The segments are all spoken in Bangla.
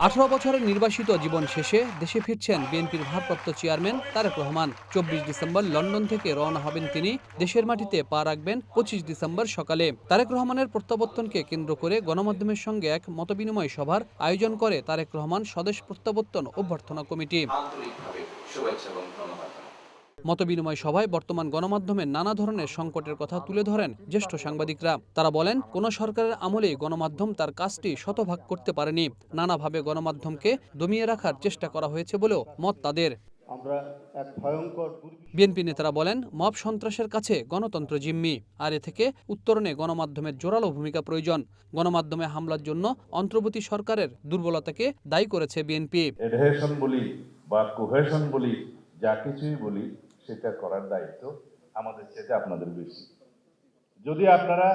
18 বছরের নির্বাসিত জীবন শেষে দেশে ফিরছেন বিএনপির ভারপ্রাপ্ত chairman Tarique Rahman. 24 December London থেকে রওনা হবেন তিনি। দেশের মাটিতে পা রাখবেন 25 ডিসেম্বর সকালে। তারেক রহমানের প্রত্যাবর্তনকে কেন্দ্র করে গণমাধ্যমের সঙ্গে এক মতবিনিময় সভার আয়োজন করে তারেক রহমান স্বদেশ প্রত্যাবর্তন অভ্যর্থনা কমিটি। মতবিনিময় সভায় বর্তমান গণমাধ্যমের নানা ধরনের সংকটের কথা তুলে ধরেন জ্যেষ্ঠ সাংবাদিকরা। তারা বলেন, কোন সরকারের আমলেই গণমাধ্যম তার কাজটি শতভাগ করতে পারেনি। নানাভাবে গণমাধ্যমকে দমিয়ে রাখার চেষ্টা করা হয়েছে বলেও মত তাদের। বিএনপি নেতারা বলেন, মব সন্ত্রাসের কাছে গণতন্ত্র জিম্মি, আর এ থেকে উত্তরণে গণমাধ্যমের জোরালো ভূমিকা প্রয়োজন। গণমাধ্যমে হামলার জন্য অন্তর্বর্তী সরকারের দুর্বলতাকে দায়ী করেছে বিএনপি। এডহেশন বলি বা কোহেশন বলি, যা কিছুই বলি, সেটা করার দায়িত্ব আমাদের চেয়ে আপনাদের বেশি। যদি আপনারা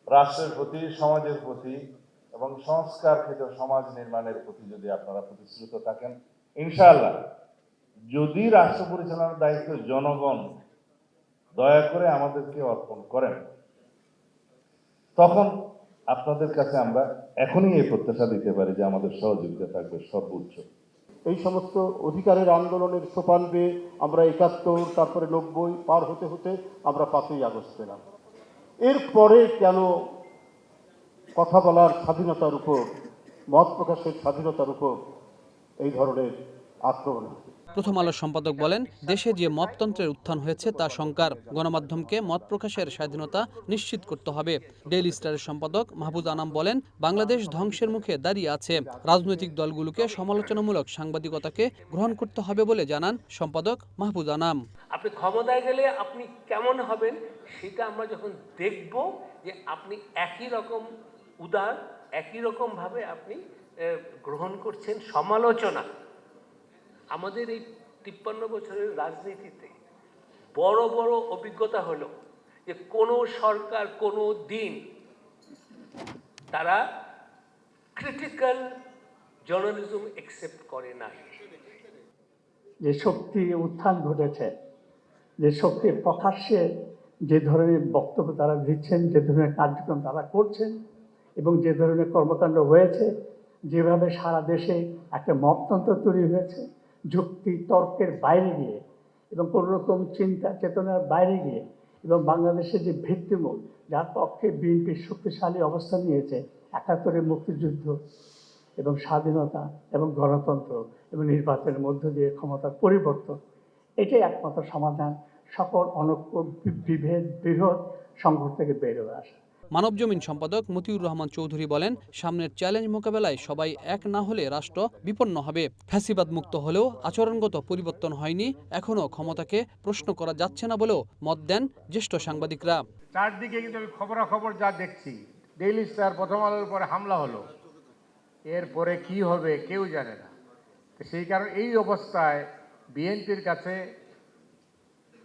রাষ্ট্রের প্রতি, সমাজের প্রতি এবং সংস্কারকৃত সমাজ নির্মাণের প্রতি যদি আপনারা প্রতিশ্রুত থাকেন, ইনশাআল্লাহ, যদি রাষ্ট্র পরিচালনার দায়িত্ব জনগণ দয়া করে আমাদেরকে অর্পণ করেন, তখন আপনাদের কাছে আমরা এখনই এই প্রত্যাশা দিতে পারি যে আমাদের সহযোগিতা থাকবে সর্বোচ্চ। এই সমস্ত অধিকারের আন্দোলনের সোপান বেয়ে আমরা 71, তারপরে 90 পার হতে হতে আমরা 5ই আগস্ট পেলাম। এরপরে কেন কথা বলার স্বাধীনতার উপর, মত প্রকাশের স্বাধীনতার উপর এই ধরনের আক্রমণ? প্রথম আলোর সম্পাদক বলেন, দেশে যে মততন্ত্রের উত্থান হয়েছে তা শঙ্কার। গণমাধ্যমকে মত প্রকাশের স্বাধীনতা নিশ্চিত করতে হবে। ডেইলি স্টারের সম্পাদক মাহফুজ আনাম বলেন, বাংলাদেশ ধ্বংসের মুখে দাঁড়িয়ে আছে। রাজনৈতিক দলগুলোকে সমালোচনামূলক সাংবাদিকতাকে গ্রহণ করতে হবে বলে জানান সম্পাদক মাহফুজ আনাম। আপনি ক্ষমতায় গেলে আপনি কেমন হবেন সেটা আমরা যখন দেখব, যে আপনি একই রকম উদার, একই রকম ভাবে আপনি গ্রহণ করছেন সমালোচনা। আমাদের এই 53 বছরের রাজনীতিতে বড় বড় অভিজ্ঞতা হলো যে কোনো সরকার কোনো দিন তারা ক্রিটিক্যাল জার্নালিজম অ্যাকসেপ্ট করে না। যে শক্তি উত্থান ঘটেছে, যে শক্তি প্রকাশ্যে যে ধরনের বক্তব্য তারা দিচ্ছেন, যে ধরনের কার্যক্রম তারা করছেন এবং যে ধরনের কর্মকাণ্ড হয়েছে, যেভাবে সারা দেশে একটা মপতন্ত্র তৈরি হয়েছে, যুক্তি তর্কের বাইরে গিয়ে এবং কোনো রকম চিন্তা চেতনার বাইরে গিয়ে, এবং বাংলাদেশের যে ভিত্তিমূল যার পক্ষে বিএনপি শক্তিশালী অবস্থান নিয়েছে, 71-এর মুক্তিযুদ্ধ এবং স্বাধীনতা এবং গণতন্ত্র এবং নির্বাচনের মধ্য দিয়ে ক্ষমতার পরিবর্তন, এটাই একমাত্র সমাধান সকল অনৈক্য, বিভেদ, বৃহৎ সংঘর্ষ থেকে বেরোয় আসা। মানবজমিন সম্পাদক মতিউর রহমান চৌধুরী বলেন, সামনের চ্যালেঞ্জ মোকাবেলায় সবাই এক না হলে রাষ্ট্র বিপন্ন হবে। ফ্যাসিবাদ মুক্ত হলেও আচরণগত পরিবর্তন হয়নি, এখনও ক্ষমতাকে প্রশ্ন করা যাচ্ছে না বলেও মত দেন জ্যেষ্ঠ সাংবাদিকরা। চারদিকে কিন্তু আমি খবরাখবর যা দেখছি, ডেইলি স্টার, প্রথম আলোর উপরে হামলা হলো, এরপরে কি হবে কেউ জানে না। সেই কারণে এই অবস্থায় বিএনপির কাছে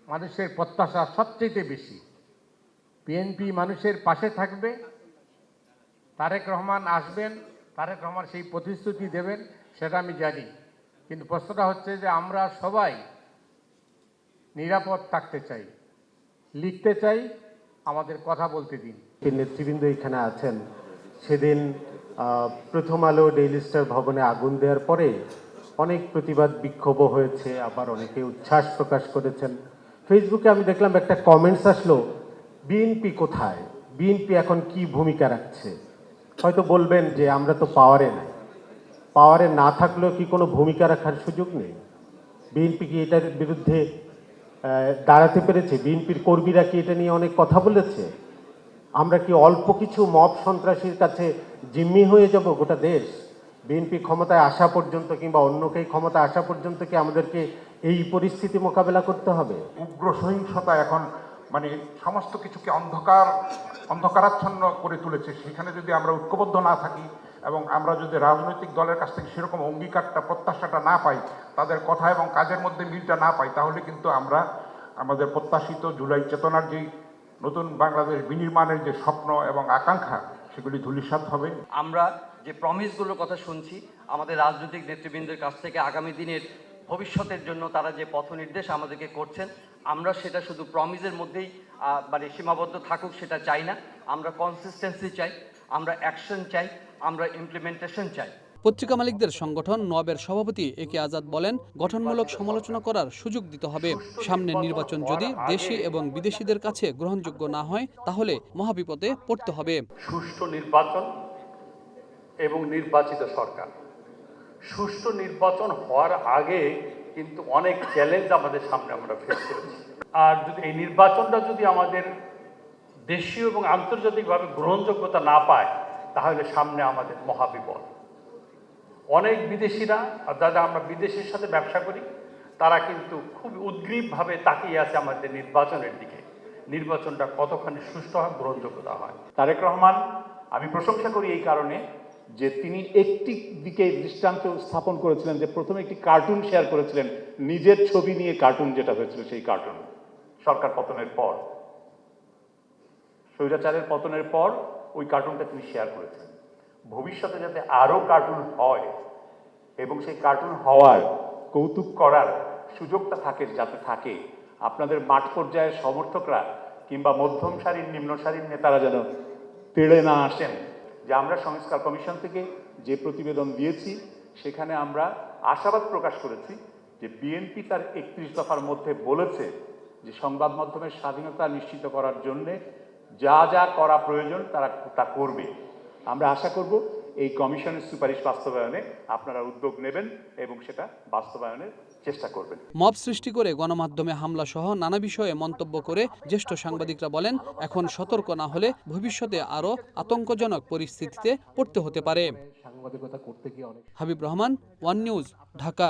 মানুষের প্রত্যাশা সবচেয়ে বেশি। বিএনপি মানুষের পাশে থাকবে, তারেক রহমান আসবেন, তারেক রহমান সেই প্রতিশ্রুতি দেবেন, সেটা আমি জানি। কিন্তু প্রশ্নটা হচ্ছে যে আমরা সবাই নিরাপদ থাকতে চাই, লিখতে চাই, আমাদের কথা বলতে দিন। নেতৃবৃন্দ এখানে আছেন, সেদিন প্রথম আলো ডেইলি স্টার ভবনে আগুন দেওয়ার পরে অনেক প্রতিবাদ বিক্ষোভ হয়েছে, আবার অনেকে উচ্ছ্বাস প্রকাশ করেছেন। ফেসবুকে আমি দেখলাম একটা কমেন্টস আসলো, বিএনপি কোথায়, বিএনপি এখন কি ভূমিকা রাখছে। হয়তো বলবেন যে আমরা তো পাওয়ারে নাই, পাওয়ারে না থাকলেও কি কোনো ভূমিকা রাখার সুযোগ নেই? বিএনপি কি এটার বিরুদ্ধে দাঁড়াতে পেরেছে? বিএনপির কর্মীরা কি এটা নিয়ে অনেক কথা বলেছে? আমরা কি অল্প কিছু মব সন্ত্রাসীর কাছে জিম্মি হয়ে যাব গোটা দেশ? বিএনপি ক্ষমতায় আসা পর্যন্ত কিংবা অন্যকেই ক্ষমতা আসা পর্যন্ত কি আমাদেরকে এই পরিস্থিতি মোকাবেলা করতে হবে? উগ্র সহিংসতা এখন সমস্ত কিছুকে অন্ধকারাচ্ছন্ন করে তুলেছে। সেখানে যদি আমরা ঐক্যবদ্ধ না থাকি এবং আমরা যদি রাজনৈতিক দলের কাছ থেকে সেরকম অঙ্গীকারটা, প্রত্যাশাটা না পাই, তাদের কথা এবং কাজের মধ্যে মিলটা না পাই, তাহলে কিন্তু আমরা আমাদের প্রত্যাশিত জুলাই চেতনার যেই নতুন বাংলাদেশ বিনির্মাণের যে স্বপ্ন এবং আকাঙ্ক্ষা, সেগুলি ধূলিসাৎ হবে। আমরা যে প্রমিসগুলোর কথা শুনছি আমাদের রাজনৈতিক নেতৃবৃন্দের কাছ থেকে, আগামী দিনের ভবিষ্যতের জন্য তারা যে পথ নির্দেশ আমাদেরকে করছেন, আমরা সেটা শুধু প্রমিসের মধ্যেই সীমাবদ্ধ থাকুক সেটা চাই না। আমরা কনসিস্টেন্সি চাই, আমরা অ্যাকশন চাই, আমরা ইমপ্লিমেন্টেশন চাই। পত্রিকা মালিকদের সংগঠন নবের সভাপতি একে আজাদ বলেন, গঠনমূলক সমালোচনা করার সুযোগ দিতে হবে। সামনের নির্বাচন যদি দেশি এবং বিদেশিদের কাছে গ্রহণযোগ্য না হয় তাহলে মহাবিপদে পড়তে হবে। সুষ্ঠু নির্বাচন এবং নির্বাচিত সরকার। সুষ্ঠু নির্বাচন হওয়ার আগে কিন্তু অনেক চ্যালেঞ্জ আমাদের সামনে আমরা ফেস করেছি। আর যদি এই নির্বাচনটা যদি আমাদের দেশীয় এবং আন্তর্জাতিকভাবে গ্রহণযোগ্যতা না পায় তাহলে সামনে আমাদের মহাবিপদ। অনেক বিদেশিরা, যারা আমরা বিদেশের সাথে ব্যবসা করি, তারা কিন্তু খুব উদ্গ্রীবভাবে তাকিয়ে আছে আমাদের নির্বাচনের দিকে। নির্বাচনটা কতখানি সুষ্ঠু হয়, গ্রহণযোগ্যতা হয়। তারেক রহমান আমি প্রশংসা করি এই কারণে যে তিনি একটি দিকে দৃষ্টান্ত স্থাপন করেছিলেন, যে প্রথমে একটি কার্টুন শেয়ার করেছিলেন, নিজের ছবি নিয়ে কার্টুন যেটা হয়েছিল, সেই কার্টুন সরকার পতনের পর, স্বৈরাচারের পতনের পর ওই কার্টুনটা তিনি শেয়ার করেছেন। ভবিষ্যতে যাতে আরও কার্টুন হয় এবং সেই কার্টুন হওয়ার কৌতুক করার সুযোগটা থাকে, যাতে থাকে, আপনাদের মাঠ পর্যায়ের সমর্থকরা কিংবা মধ্যম সারির নিম্ন সারির নেতারা যেন তেড়ে না আসেন। যে আমরা সংস্কার কমিশন থেকে যে প্রতিবেদন দিয়েছি সেখানে আমরা আশাবাদ প্রকাশ করেছি যে বিএনপি তার 31 দফার মধ্যে বলেছে যে সংবাদ মাধ্যমের স্বাধীনতা নিশ্চিত করার জন্যে যা যা করা প্রয়োজন তারা তা করবে। আমরা আশা করব এই কমিশনের সুপারিশ বাস্তবায়নে আপনারা উদ্যোগ নেবেন এবং সেটা বাস্তবায়নের চেষ্টা করবেন। মব সৃষ্টি করে গণমাধ্যমে হামলা সহ নানা বিষয়ে মন্তব্য করে জ্যেষ্ঠ সাংবাদিকরা বলেন, এখন সতর্ক না হলে ভবিষ্যতে আরও আতঙ্কজনক পরিস্থিতিতে পড়তে হতে পারে। সাংবাদিকতা করতে গিয়ে অনেক হাবিব রহমান, ওয়ান নিউজ, ঢাকা।